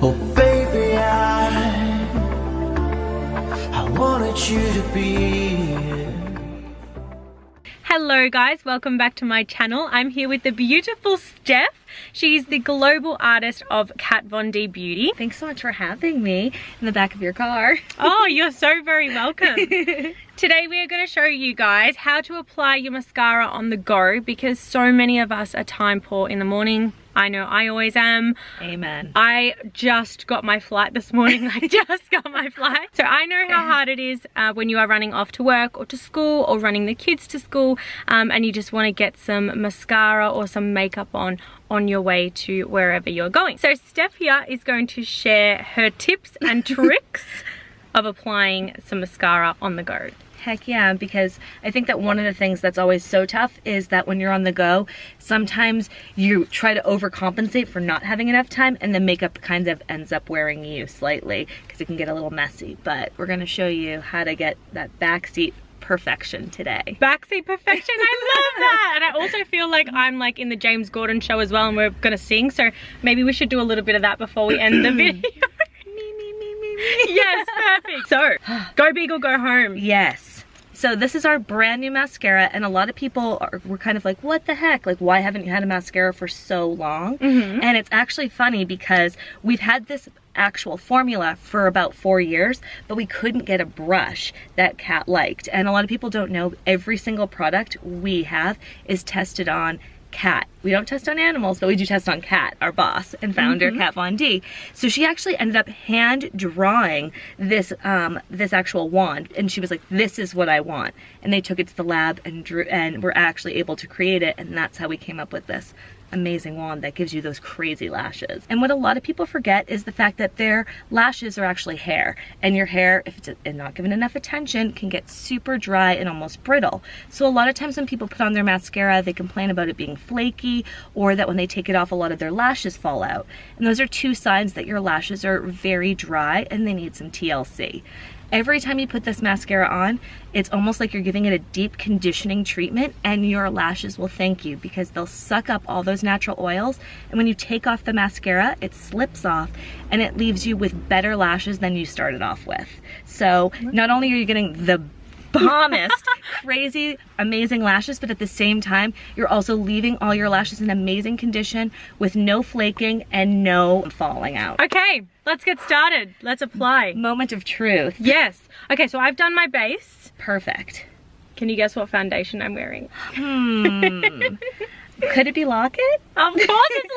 Oh baby, I wanted you to be here. Hello guys, welcome back to my channel. I'm here with the beautiful Steph. She's the global artist of Kat Von D Beauty. Thanks so much for having me in the back of your car. Oh, you're so very welcome. Today we are going to show you guys how to apply your mascara on the go, because so many of us are time poor in the morning. I know I always am. Amen. I just got my flight this morning. I just got my flight. So I know how hard it is when you are running off to work or to school or running the kids to school, and you just want to get some mascara or some makeup on your way to wherever you're going. So Steph here is going to share her tips and tricks of applying some mascara on the go. Heck yeah, because I think that one of the things that's always so tough is that when you're on the go, sometimes you try to overcompensate for not having enough time, and the makeup kind of ends up wearing you slightly because it can get a little messy. But we're going to show you how to get that backseat perfection today. Backseat perfection, I love that. And I also feel like I'm like in the James Gordon show as well, and we're going to sing, so maybe we should do a little bit of that before we end the video. Yes, perfect. So, go big or go home. Yes. So this is our brand new mascara, and a lot of people were kind of like, what the heck? Like, why haven't you had a mascara for so long? And it's actually funny because we've had this actual formula for about 4 years, but we couldn't get a brush that Kat liked. And a lot of people don't know every single product we have is tested on Kat. We don't test on animals, but we do test on Kat, our boss and founder, Kat Von D. So she actually ended up hand drawing this this actual wand, and she was like, this is what I want. And they took it to the lab and drew, and were actually able to create it, and that's how we came up with this amazing wand that gives you those crazy lashes. And what a lot of people forget is the fact that their lashes are actually hair, and your hair, if it's not given enough attention, can get super dry and almost brittle. So a lot of times when people put on their mascara, they complain about it being flaky, or that when they take it off, a lot of their lashes fall out. And those are two signs that your lashes are very dry and they need some TLC. Every time you put this mascara on, it's almost like you're giving it a deep conditioning treatment, and your lashes will thank you because they'll suck up all those natural oils. And when you take off the mascara, it slips off and it leaves you with better lashes than you started off with. So not only are you getting the bombest, crazy, amazing lashes, but at the same time, you're also leaving all your lashes in amazing condition with no flaking and no falling out. Okay, let's get started. Let's apply. Moment of truth. Yes. Okay, so I've done my base. Perfect. Can you guess what foundation I'm wearing? Could it be Locket? Of course it's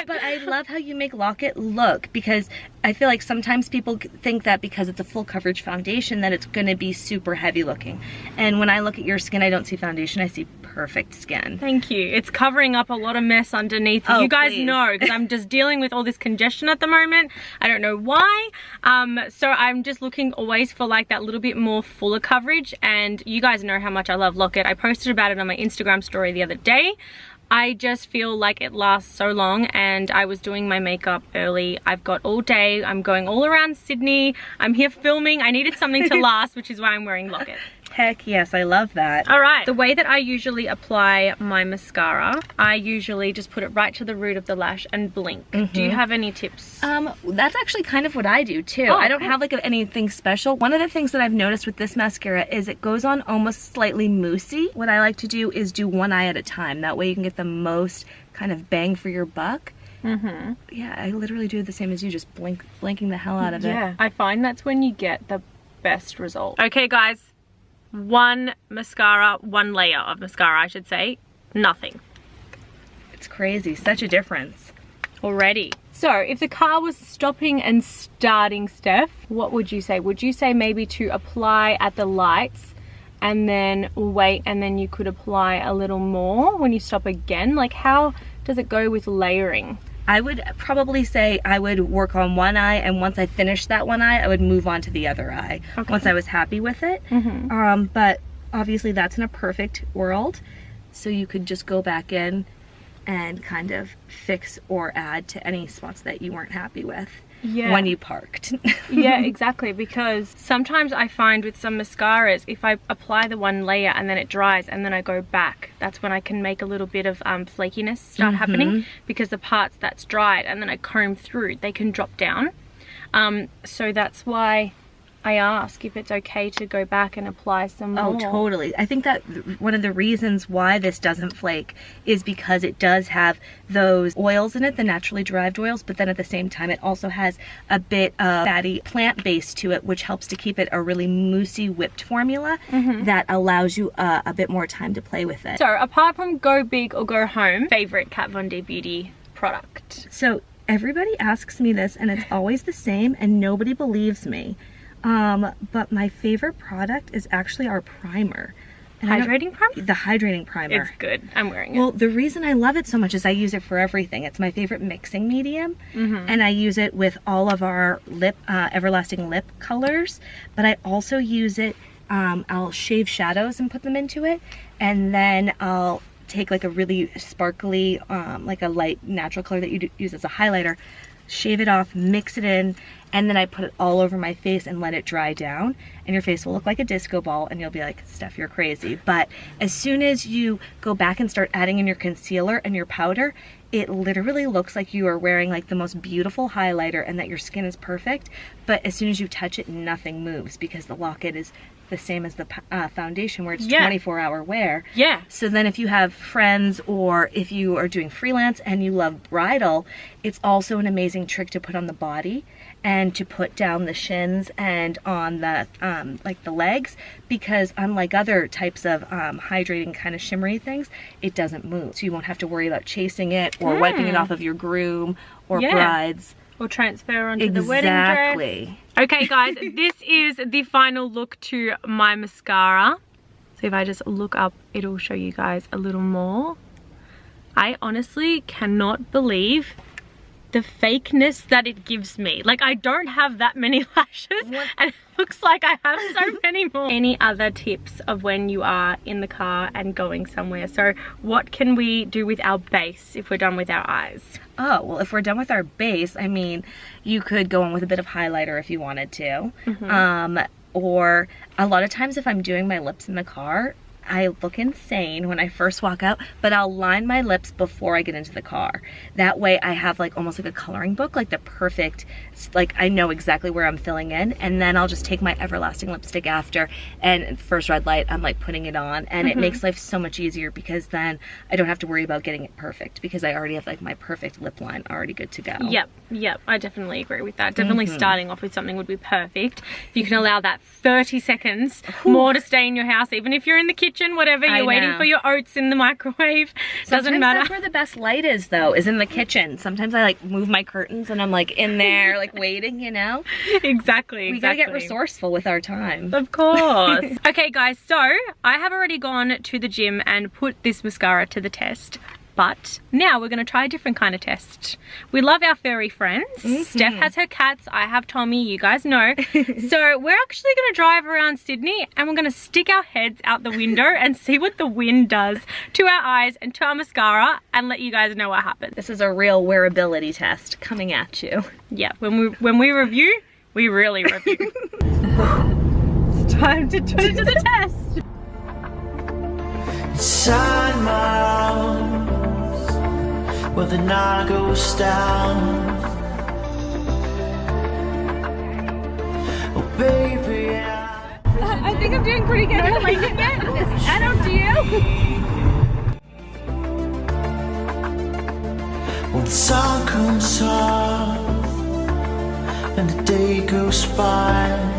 Locket! But I love how you make Locket look, because I feel like sometimes people think that because it's a full coverage foundation that it's gonna be super heavy looking. And when I look at your skin, I don't see foundation, I see perfect skin. Thank you. It's covering up a lot of mess underneath. Oh, you guys please. know, because I'm just dealing with all this congestion at the moment. I don't know why. So I'm just looking always for like that little bit more fuller coverage, and you guys know how much I love Locket. I posted about it on my Instagram story the other day. I just feel like it lasts so long, and I was doing my makeup early. I've got all day. I'm going all around Sydney. I'm here filming. I needed something to last, which is why I'm wearing Locket. Heck yes, I love that. All right, the way that I usually apply my mascara, I usually just put it right to the root of the lash and blink. Do you have any tips? That's actually kind of what I do too. Oh, I don't cool. have like anything special. One of the things that I've noticed with this mascara is it goes on almost slightly moussey. What I like to do is do one eye at a time. That way you can get the most kind of bang for your buck. Yeah, I literally do the same as you, just blinking the hell out of it. Yeah, I find that's when you get the best result. Okay guys, one layer of mascara, I should say. Nothing. It's crazy, such a difference. Already. So if the car was stopping and starting, Steph, what would you say? Would you say maybe to apply at the lights and then wait, and then you could apply a little more when you stop again? Like, how does it go with layering? I would probably say I would work on one eye, and once I finished that one eye, I would move on to the other eye once I was happy with it. But obviously that's in a perfect world, so you could just go back in and kind of fix or add to any spots that you weren't happy with. when you parked. Yeah, exactly, because sometimes I find with some mascaras, if I apply the one layer and then it dries and then I go back, that's when I can make a little bit of flakiness start happening, because the parts that's dried and then I comb through, they can drop down. So that's why I ask if it's okay to go back and apply some more. Oh, totally. I think that one of the reasons why this doesn't flake is because it does have those oils in it, the naturally derived oils, but then at the same time it also has a bit of fatty plant base to it, which helps to keep it a really moussey whipped formula that allows you a bit more time to play with it. So apart from Go Big or Go Home, favorite Kat Von D Beauty product? So everybody asks me this and it's always the same and nobody believes me. But my favorite product is actually our primer. And Hydrating primer? The hydrating primer. It's good. I'm wearing it. Well, the reason I love it so much is I use it for everything. It's my favorite mixing medium. And I use it with all of our lip, everlasting lip colors. But I also use it, I'll shave shadows and put them into it. And then I'll take like a really sparkly, like a light natural color that you use as a highlighter, shave it off, mix it in, and then I put it all over my face and let it dry down, and your face will look like a disco ball and you'll be like, Steph, you're crazy. But as soon as you go back and start adding in your concealer and your powder, it literally looks like you are wearing like the most beautiful highlighter and that your skin is perfect. But as soon as you touch it, nothing moves because the locket is the same as the foundation, where it's 24-hour wear. Yeah. So then if you have friends or if you are doing freelance and you love bridal, it's also an amazing trick to put on the body and to put down the shins and on the like the legs, because unlike other types of hydrating kind of shimmery things, it doesn't move. So you won't have to worry about chasing it or wiping it off of your groom or brides. Or transfer onto the wedding dress. Okay guys, this is the final look to my mascara. So if I just look up, it'll show you guys a little more. I honestly cannot believe the fakeness that it gives me. Like, I don't have that many lashes and it looks like I have so many more. Any other tips of when you are in the car and going somewhere? So what can we do with our base if we're done with our eyes? Oh, well, if we're done with our base, I mean, you could go in with a bit of highlighter if you wanted to. Or a lot of times if I'm doing my lips in the car, I look insane when I first walk out, but I'll line my lips before I get into the car. That way I have like almost like a coloring book, like the perfect, like I know exactly where I'm filling in, and then I'll just take my everlasting lipstick after, and first red light, I'm like putting it on, and it makes life so much easier because then I don't have to worry about getting it perfect because I already have like my perfect lip line already good to go. Yep, I definitely agree with that. Definitely starting off with something would be perfect. If you can allow that 30 seconds more to stay in your house, even if you're in the kitchen, whatever, you're waiting for your oats in the microwave. Doesn't matter. That's where the best light is though, is in the kitchen. Sometimes I like move my curtains and I'm like in there like waiting, you know? Exactly. We gotta get resourceful with our time. Of course. Okay guys, so I have already gone to the gym and put this mascara to the test. But now we're going to try a different kind of test. We love our furry friends. Steph has her cats. I have Tommy. You guys know. So we're actually going to drive around Sydney and we're going to stick our heads out the window and see what the wind does to our eyes and to our mascara and let you guys know what happens. This is a real wearability test coming at you. Yeah, when we review, we really review. It's time to put it to the test. Inside my arms, where the night goes down. Oh baby, I think I'm doing pretty good. I don't like it yet. I don't do you. when the sun comes up and the day goes by.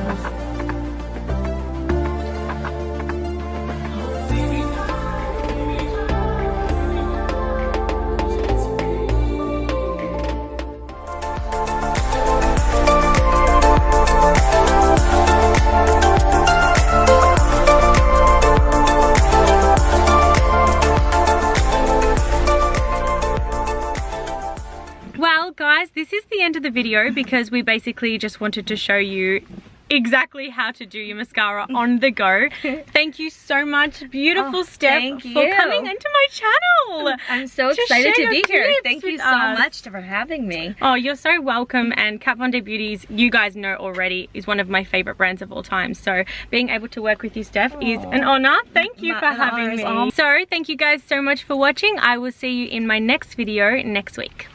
Well guys, this is the end of the video because we basically just wanted to show you exactly how to do your mascara on the go. Thank you so much, beautiful Steph, for coming into my channel. I'm so excited to be here. Thank you so us. much for having me. Oh, you're so welcome. And Kat Von D Beauties, you guys know already, is one of my favorite brands of all time. So being able to work with you, Steph, is an honor. Thank you for having me. So thank you guys so much for watching. I will see you in my next video next week.